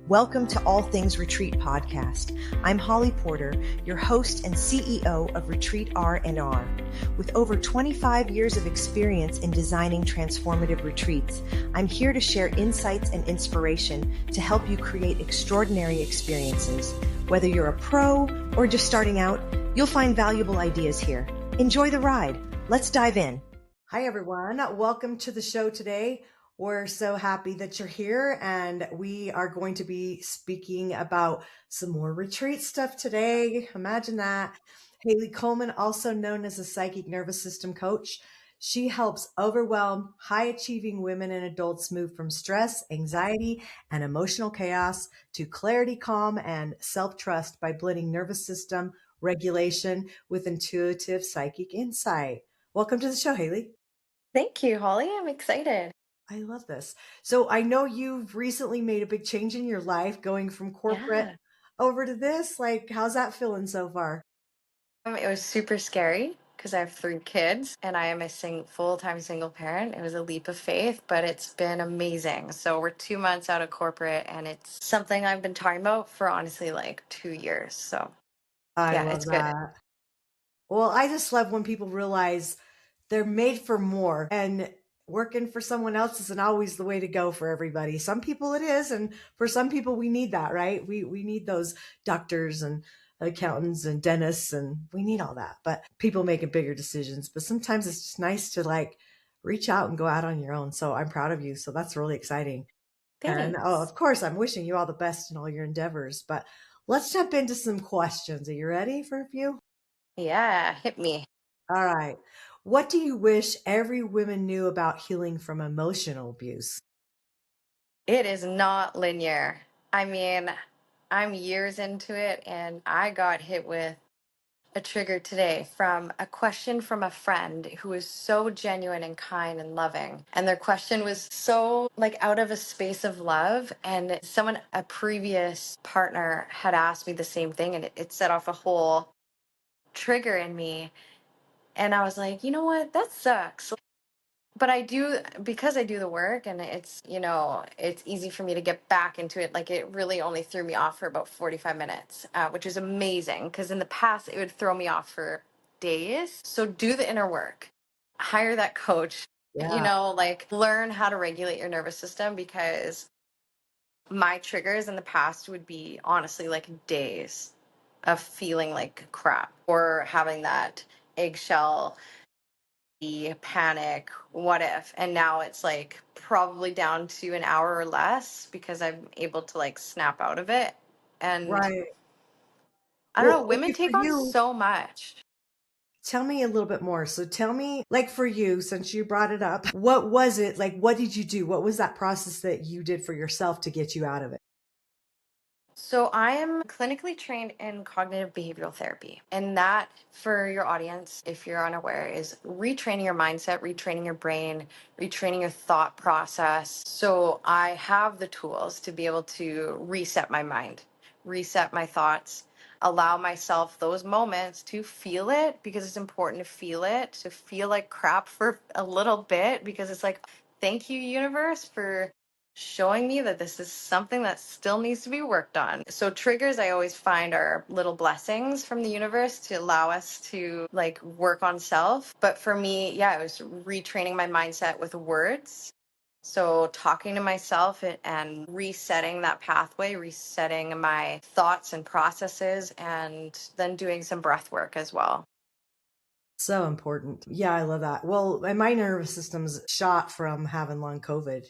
Welcome to All Things Retreat Podcast. I'm Holly Porter, your host and CEO of Retreat R&R. With over 25 years of experience in designing transformative retreats, I'm here to share insights and inspiration to help you create extraordinary experiences. Whether you're a pro or just starting out, you'll find valuable ideas here. Enjoy the ride. Let's dive in. Hi, everyone. Welcome to the show today. We're so happy that you're here, and we are going to be speaking about some more retreat stuff today. Imagine that. Hailey Coleman, also known as a psychic nervous system coach. She helps overwhelmed, high-achieving women and adults move from stress, anxiety, and emotional chaos to clarity, calm, and self-trust by blending nervous system regulation with intuitive psychic insight. Welcome to the show, Hailey. Thank you, Holly. I'm excited. I love this. So I know you've recently made a big change in your life going from corporate over to this. Like, how's that feeling so far? It was super scary because I have 3 kids and I am a full-time single parent. It was a leap of faith, but it's been amazing. So we're 2 months out of corporate and it's something I've been talking about for honestly like 2 years. So I yeah, love it's good. that. Well, I just love when people realize they're made for more, and working for someone else isn't always the way to go for everybody. Some people it is, and for some people we need that, right? We need those doctors and accountants and dentists, and we need all that. But people making bigger decisions. But sometimes it's just nice to like reach out and go out on your own. So I'm proud of you. So that's really exciting. And oh, Thanks. of course, I'm wishing you all the best in all your endeavors. But let's jump into some questions. Are you ready for a few? Yeah, hit me. All right. What do you wish every woman knew about healing from emotional abuse? It is not linear. I mean, I'm years into it and I got hit with a trigger today from a question from a friend who was so genuine and kind and loving. And their question was so like out of a space of love. And a previous partner had asked me the same thing and it set off a whole trigger in me. And I was like, you know what? That sucks. But I do, because I do the work and it's easy for me to get back into it. Like it really only threw me off for about 45 minutes, which is amazing because in the past it would throw me off for days. So do the inner work, hire that coach, Yeah. like learn how to regulate your nervous system because my triggers in the past would be honestly like days of feeling like crap or having that eggshell panic, what if? And now it's like probably down to an hour or less because I'm able to like snap out of it. And Right. I don't know, Well, women okay, for take on you, so much. tell me a little bit more. So tell me, like for you, since you brought it up, what was it? Like, what did you do? What was that process that you did for yourself to get you out of it? So I am clinically trained in cognitive behavioral therapy. And that, for your audience, if you're unaware, is retraining your mindset, retraining your brain, retraining your thought process. So I have the tools to be able to reset my mind, reset my thoughts, allow myself those moments to feel it because it's important to feel it, to feel like crap for a little bit because it's like, thank you, universe, for showing me that this is something that still needs to be worked on. So triggers I always find are little blessings from the universe to allow us to like work on self. But for me, yeah, it was retraining my mindset with words. So talking to myself and resetting that pathway, resetting my thoughts and processes, and then doing some breath work as well. So important. Yeah, I love that. Well, and my nervous system's shot from having long COVID.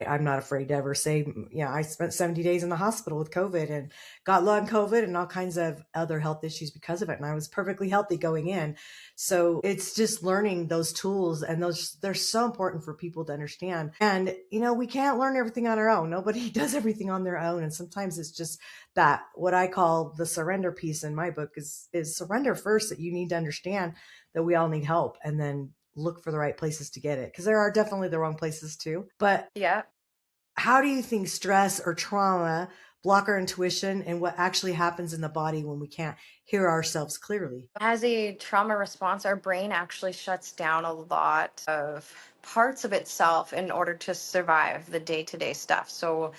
I'm not afraid to ever say, yeah, I spent 70 days in the hospital with COVID and got long COVID and all kinds of other health issues because of it. And I was perfectly healthy going in. So it's just learning those tools, and they're so important for people to understand. And, we can't learn everything on our own. Nobody does everything on their own. And sometimes it's just that what I call the surrender piece in my book is surrender first, that you need to understand that we all need help, and then look for the right places to get it. Because there are definitely the wrong places too. But Yeah. how do you think stress or trauma block our intuition, and what actually happens in the body when we can't hear ourselves clearly? As a trauma response, our brain actually shuts down a lot of parts of itself in order to survive the day to day stuff. So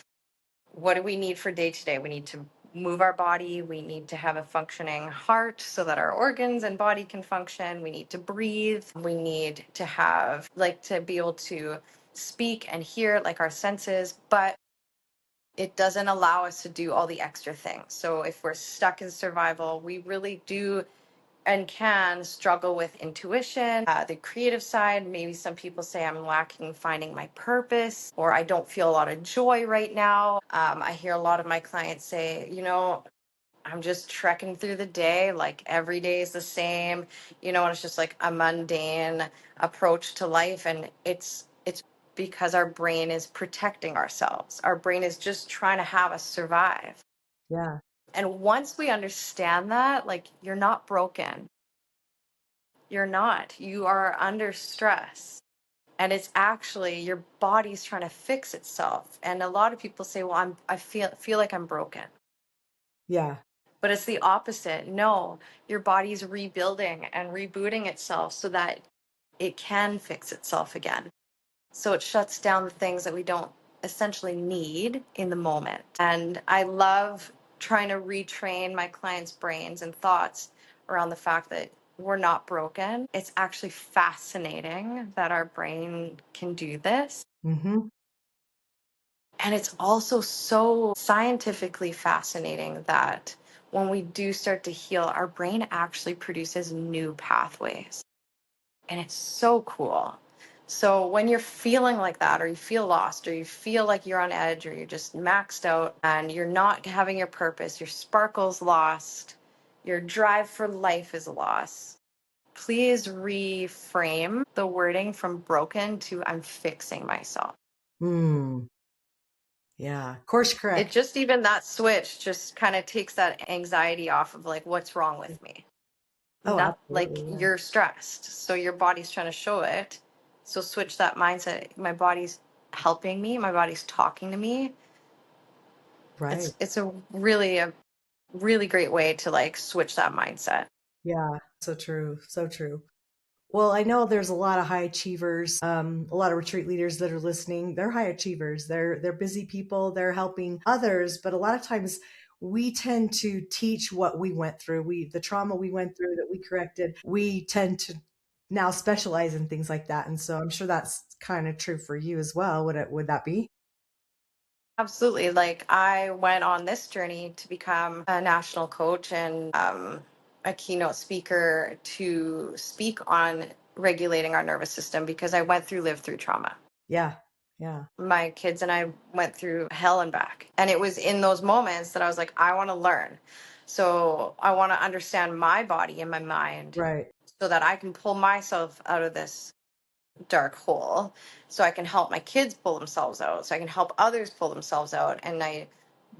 what do we need for day to day? We need to move our body. We need to have a functioning heart so that our organs and body can function. We need to breathe. We need to have, like, to be able to speak and hear, like our senses, but it doesn't allow us to do all the extra things. So if we're stuck in survival, we really do and can struggle with intuition, the creative side. Maybe some people say I'm lacking finding my purpose, or I don't feel a lot of joy right now. I hear a lot of my clients say, I'm just trekking through the day, like every day is the same, and it's just like a mundane approach to life. And it's because our brain is protecting ourselves. Our brain is just trying to have us survive. Yeah. And once we understand that, like, you're not broken. You're not. You are under stress. And it's actually your body's trying to fix itself. And a lot of people say, "Well, I feel like I'm broken." Yeah. But it's the opposite. No, your body's rebuilding and rebooting itself so that it can fix itself again. So it shuts down the things that we don't essentially need in the moment. And I love trying to retrain my clients' brains and thoughts around the fact that we're not broken. It's actually fascinating that our brain can do this. Mm-hmm. And it's also so scientifically fascinating that when we do start to heal, our brain actually produces new pathways. And it's so cool. So when you're feeling like that, or you feel lost, or you feel like you're on edge, or you're just maxed out and you're not having your purpose, your sparkle's lost, your drive for life is lost, please reframe the wording from broken to I'm fixing myself. Mm. Yeah. Course It correct. just, even that switch just kind of takes that anxiety off of like, what's wrong with me? Oh, Not like absolutely. Yeah. you're stressed, so your body's trying to show it. So switch that mindset. My body's helping me, my body's talking to me. Right. It's a really great way to like switch that mindset. Yeah. So true. So true. Well, I know there's a lot of high achievers, a lot of retreat leaders that are listening. They're high achievers. They're busy people. They're helping others, but a lot of times we tend to teach what we went through. The trauma we went through that we corrected. We tend to now specialize in things like that, and so I'm sure that's kind of true for you as well. Would that be? Absolutely. Like, I went on this journey to become a national coach and a keynote speaker to speak on regulating our nervous system because I live through trauma. Yeah. Yeah. My kids and I went through hell and back. And it was in those moments that I was like, I want to learn. So I want to understand my body and my mind Right. so that I can pull myself out of this dark hole. So I can help my kids pull themselves out. So I can help others pull themselves out. And I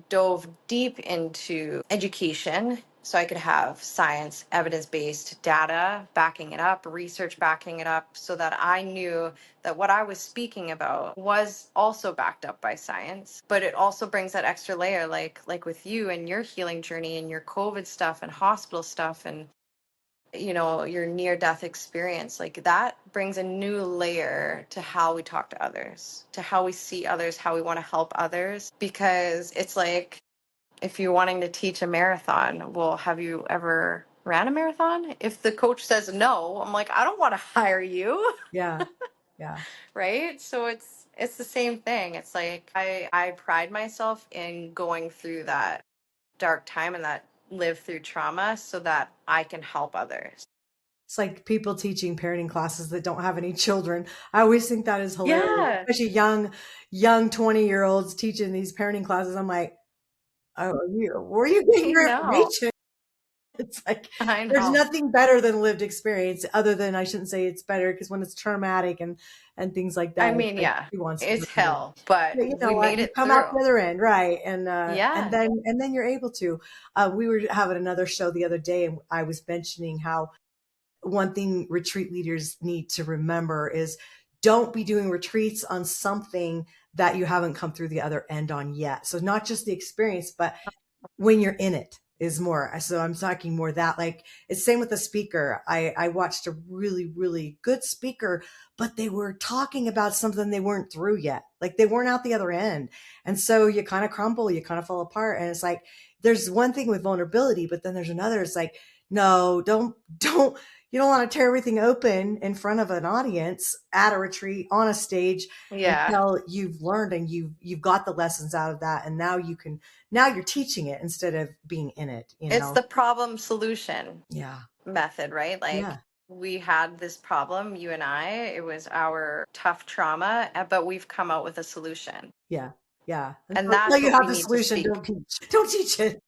dove deep into education so I could have science, evidence based data backing it up, research backing it up, so that I knew that what I was speaking about was also backed up by science. But it also brings that extra layer, like with you and your healing journey and your COVID stuff and hospital stuff and your near death experience. Like, that brings a new layer to how we talk to others, to how we see others, how we want to help others, because it's like, if you're wanting to teach a marathon, well, have you ever ran a marathon? If the coach says no, I'm like, I don't want to hire you. Yeah. Yeah. Right? So it's the same thing. It's like I pride myself in going through that dark time and that live through trauma so that I can help others. It's like people teaching parenting classes that don't have any children. I always think that is hilarious, Yeah, especially young 20-year-olds teaching these parenting classes. I'm like, oh, where are you getting I your know. information? It's like I there's know. nothing better than lived experience, other than I shouldn't say it's better because when it's traumatic and things like I that, it's mean, like yeah, who wants to it's remember that? hell, but But you know we what? made You it come out through. the other end, right? And Yeah. then you're able to. We were having another show the other day, and I was mentioning how one thing retreat leaders need to remember is don't be doing retreats on something that you haven't come through the other end on yet. So not just the experience, but when you're in it. is more. So I'm talking more that like it's same with the speaker. I watched a really, really good speaker, but they were talking about something they weren't through yet. Like they weren't out the other end. And so you kind of crumble, you kind of fall apart. And it's like, there's one thing with vulnerability, but then there's another. It's like, no, you don't want to tear everything open in front of an audience at a retreat on a stage Yeah. until you've learned and you've got the lessons out of that. And now you're teaching it instead of being in it, you It's know? the problem solution Yeah. method, right? Like Yeah. we had this problem, you and I, it was our tough trauma, but we've come out with a solution. Yeah. Yeah. And Until that's you what have we the need to solution, speak, don't teach it.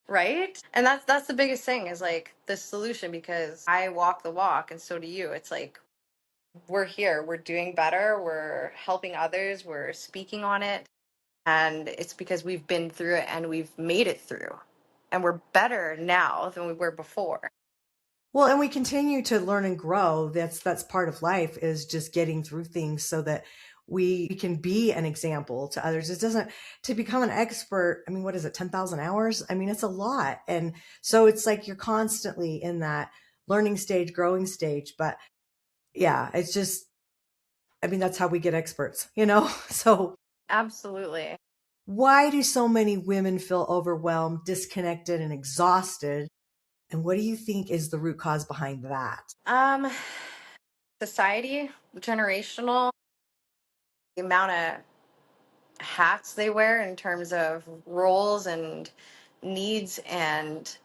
right? And that's the biggest thing is like the solution because I walk the walk and so do you. It's like we're here, we're doing better, we're helping others, we're speaking on it. And it's because we've been through it and we've made it through. And we're better now than we were before. Well, and we continue to learn and grow. That's part of life is just getting through things so that we can be an example to others. It doesn't to become an expert. I mean, what is it? 10,000 hours? I mean, it's a lot. And so it's like you're constantly in that learning stage, growing stage. But yeah, it's just, I mean, that's how we get experts, you know? So Absolutely. why do so many women feel overwhelmed, disconnected, and exhausted? And what do you think is the root cause behind that? Um, Society, generational, the amount of hats they wear in terms of roles and needs and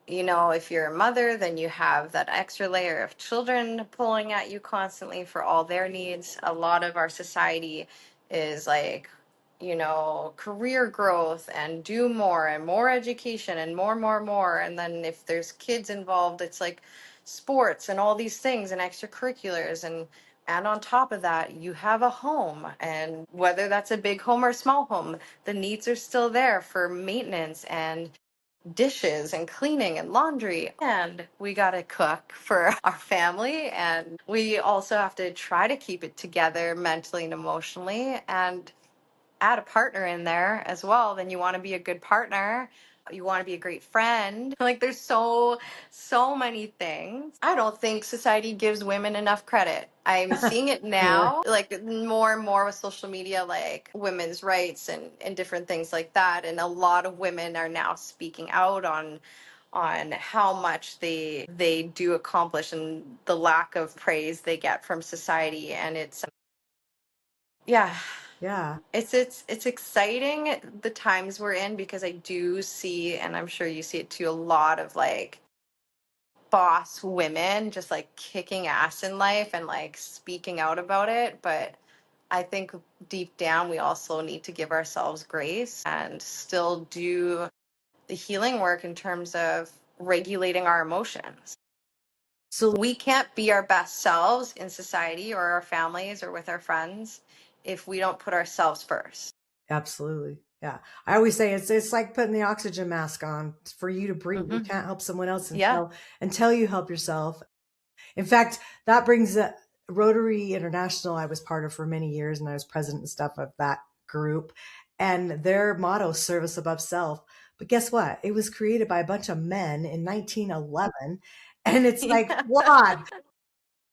if you're a mother, then you have that extra layer of children pulling at you constantly for all their needs. A lot of our society is like, career growth and do more and more education and more, more, more. And then if there's kids involved, it's like sports and all these things and extracurriculars. And on top of that, you have a home. And whether that's a big home or small home, the needs are still there for maintenance and dishes and cleaning and laundry. And we got to cook for our family. And we also have to try to keep it together mentally and emotionally. And add a partner in there as well, then you want to be a good partner. You want to be a great friend. Like there's so many things. I don't think society gives women enough credit. I'm seeing it Sure. now, like more and more with social media, like women's rights and different things like that. And a lot of women are now speaking out on how much they do accomplish and the lack of praise they get from society. And it's yeah, Yeah. it's exciting the times we're in because I do see, and I'm sure you see it too, a lot of like boss women just like kicking ass in life and like speaking out about it. But I think deep down we also need to give ourselves grace and still do the healing work in terms of regulating our emotions. So We can't be our best selves in society or our families or with our friends if we don't put ourselves first. absolutely. Yeah. I always say it's like putting the oxygen mask on for you to breathe. You Hmm. can't help someone else Yeah. until you help yourself. In fact, that brings Rotary International I was part of for many years and I was president and stuff of that group. And their motto, service above self. But guess what? It was created by a bunch of men in 1911. And it's like flawed.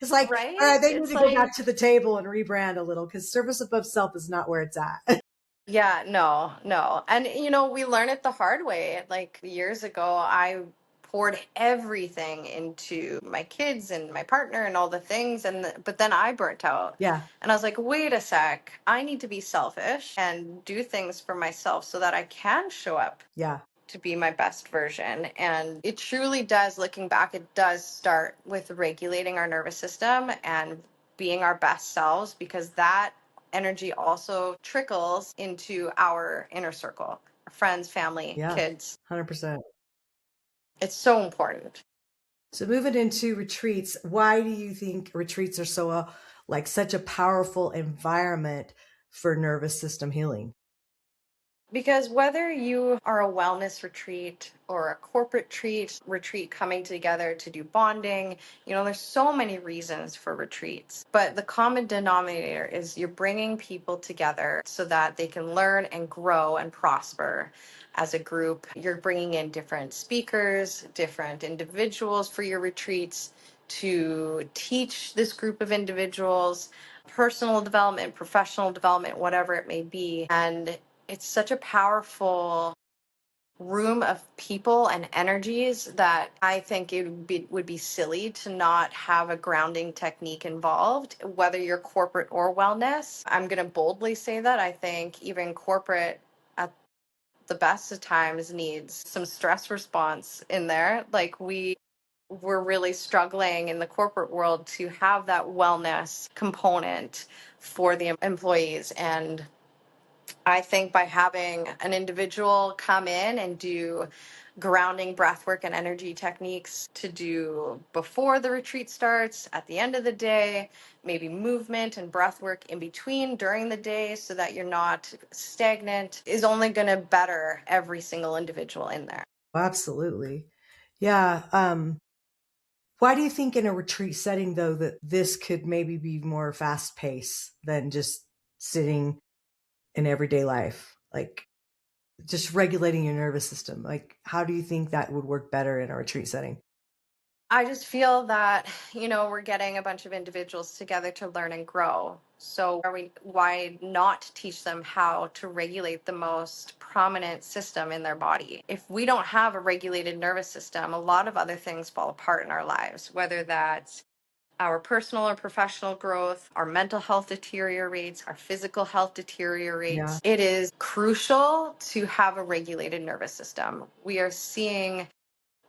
It's like, all Right? right, they need It's to go like, back to the table and rebrand a little because service above self is not where it's at. yeah, no, no. And, we learn it the hard way. Like years ago, I poured everything into my kids and my partner and all the things. But then I burnt out. Yeah. And I was like, wait a sec, I need to be selfish and do things for myself so that I can show up Yeah. to be my best version. And it truly does, looking back, it does start with regulating our nervous system and being our best selves because that energy also trickles into our inner circle, friends, family, Yeah. kids. 100%. It's so important. So moving into retreats, why do you think retreats are so like such a powerful environment for nervous system healing? Because whether you are a wellness retreat or a corporate retreat coming together to do bonding, there's so many reasons for retreats. But the common denominator is you're bringing people together so that they can learn and grow and prosper as a group. You're bringing in different speakers, different individuals for your retreats to teach this group of individuals personal development, professional development, whatever it may be. And it's such a powerful room of people and energies that I think it would be silly to not have a grounding technique involved, whether you're corporate or wellness. I'm going to boldly say that I think even corporate at the best of times needs some stress response in there. Like we're really struggling in the corporate world to have that wellness component for the employees. And I think by having an individual come in and do grounding breathwork and energy techniques to do before the retreat starts, at the end of the day, maybe movement and breathwork in between during the day so that you're not stagnant, is only going to better every single individual in there. Absolutely. Yeah. Why do you think in a retreat setting, though, that this could maybe be more fast paced than just sitting in everyday life? Like just regulating your nervous system. Like, how do you think that would work better in a retreat setting? I just feel that, we're getting a bunch of individuals together to learn and grow. So why not teach them how to regulate the most prominent system in their body? If we don't have a regulated nervous system, a lot of other things fall apart in our lives, whether that's our personal or professional growth, our mental health deteriorates, our physical health Yeah, deteriorates. It is crucial to have a regulated nervous system. We are seeing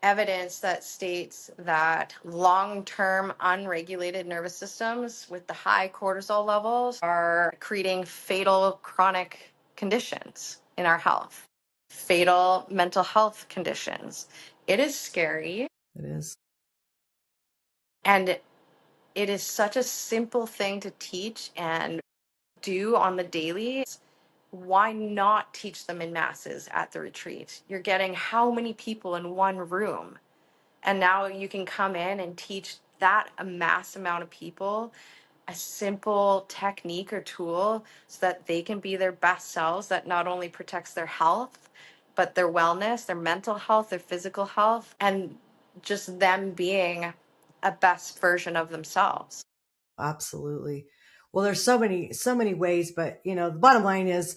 evidence that states that long-term unregulated nervous systems with the high cortisol levels are creating fatal chronic conditions in our health, fatal mental health conditions. It is scary, it is. and it is such a simple thing to teach and do on the daily. Why not teach them in masses at the retreat? You're getting how many people in one room? And now you can come in and teach that a mass amount of people a simple technique or tool so that they can be their best selves, that not only protects their health, but their wellness, their mental health, their physical health, and just them being a best version of themselves. Absolutely. Well, there's so many ways, but the bottom line is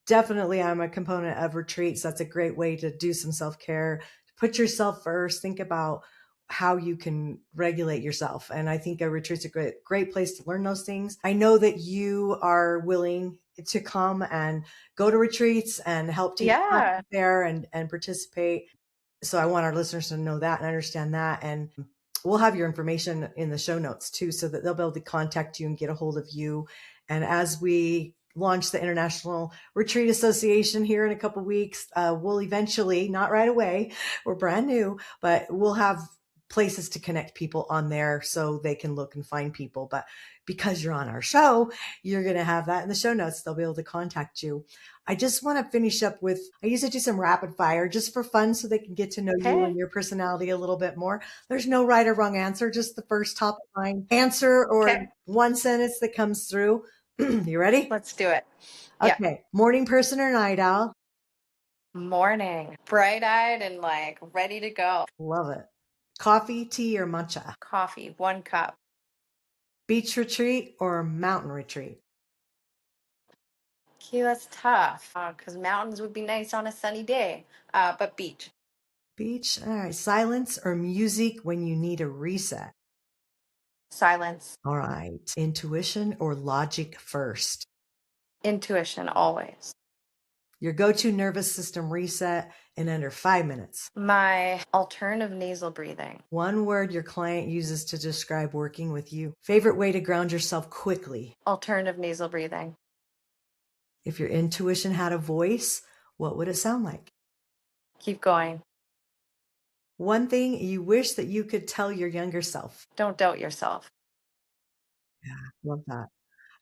definitely I'm a component of retreats. That's a great way to do some self-care. Put yourself first. Think about how you can regulate yourself. And I think a retreat's a great place to learn those things. I know that you are willing to come and go to retreats and help teach Yeah. classes there and participate. So I want our listeners to know that and understand that. And we'll have your information in the show notes too, so that they'll be able to contact you and get a hold of you. And as we launch the International Retreat Association here in a couple of weeks, we'll eventually, not right away, we're brand new, but we'll have places to connect people on there so they can look and find people. But because you're on our show, you're going to have that in the show notes. They'll be able to contact you. I just want to finish up with, I usually do some rapid fire just for fun so they can get to know you Okay. and your personality a little bit more. There's no right or wrong answer, just the first top of mind answer or Okay. one sentence that comes through. You ready? Let's do it. Yeah. Okay. Morning person or night owl? Morning. Bright eyed and like ready to go. Love it. Coffee, tea, or matcha? Coffee, 1 cup. Beach retreat or mountain retreat? Okay, that's tough because mountains would be nice on a sunny day, but beach. Beach. All right. Silence or music when you need a reset? Silence. All right. Intuition or logic first? Intuition, always. Your go-to nervous system reset in under 5 minutes. My alternative nasal breathing. One word your client uses to describe working with you. Favorite way to ground yourself quickly. Alternative nasal breathing. If your intuition had a voice, what would it sound like? Keep going. One thing you wish that you could tell your younger self. Don't doubt yourself. Yeah, love that.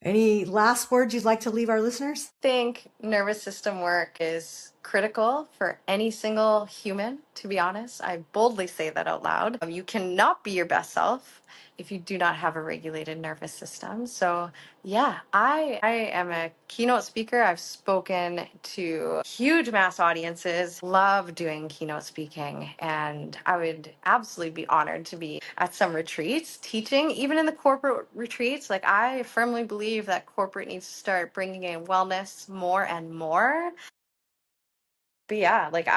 Any last words you'd like to leave our listeners? Think nervous system work is critical for any single human, to be honest. I boldly say that out loud. You cannot be your best self if you do not have a regulated nervous system. So yeah, I am a keynote speaker. I've spoken to huge mass audiences, love doing keynote speaking, and I would absolutely be honored to be at some retreats teaching, even in the corporate retreats. Like, I firmly believe that corporate needs to start bringing in wellness more and more. But yeah, like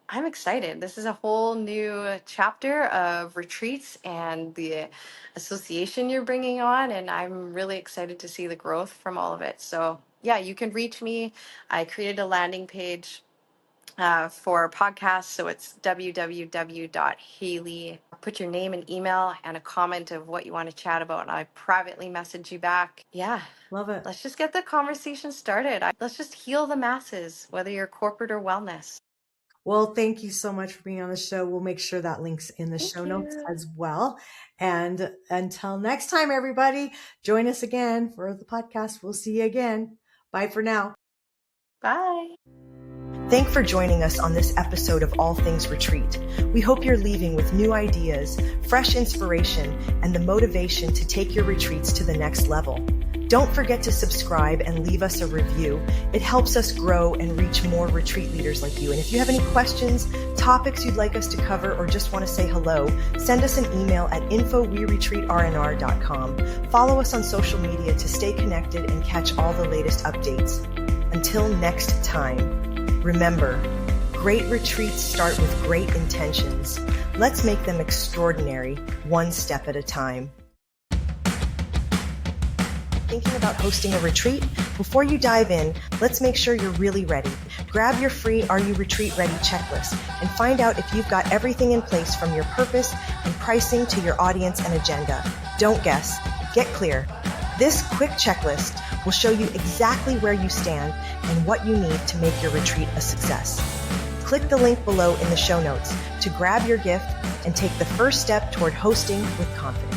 I'm excited. This is a whole new chapter of retreats and the association you're bringing on, and I'm really excited to see the growth from all of it. So, yeah, you can reach me. I created a landing page for podcasts, so it's www.hailey. Put your name and email and a comment of what you want to chat about, and I privately message you back. Yeah. Love it. Let's just get the conversation started. Let's just heal the masses, whether you're corporate or wellness. Well, thank you so much for being on the show. We'll make sure that link's in the show notes as well. And until next time, everybody, join us again for the podcast. We'll see you again. Bye for now. Bye. Thanks for joining us on this episode of All Things Retreat. We hope you're leaving with new ideas, fresh inspiration, and the motivation to take your retreats to the next level. Don't forget to subscribe and leave us a review. It helps us grow and reach more retreat leaders like you. And if you have any questions, topics you'd like us to cover, or just want to say hello, send us an email at info@weretreatrnr.com. Follow us on social media to stay connected and catch all the latest updates. Until next time, remember, great retreats start with great intentions. Let's make them extraordinary, one step at a time. Thinking about hosting a retreat? Before you dive in, let's make sure you're really ready. Grab your free Are You Retreat Ready checklist and find out if you've got everything in place, from your purpose and pricing to your audience and agenda. Don't guess. Get clear. This quick checklist will show you exactly where you stand and what you need to make your retreat a success. Click the link below in the show notes to grab your gift and take the first step toward hosting with confidence.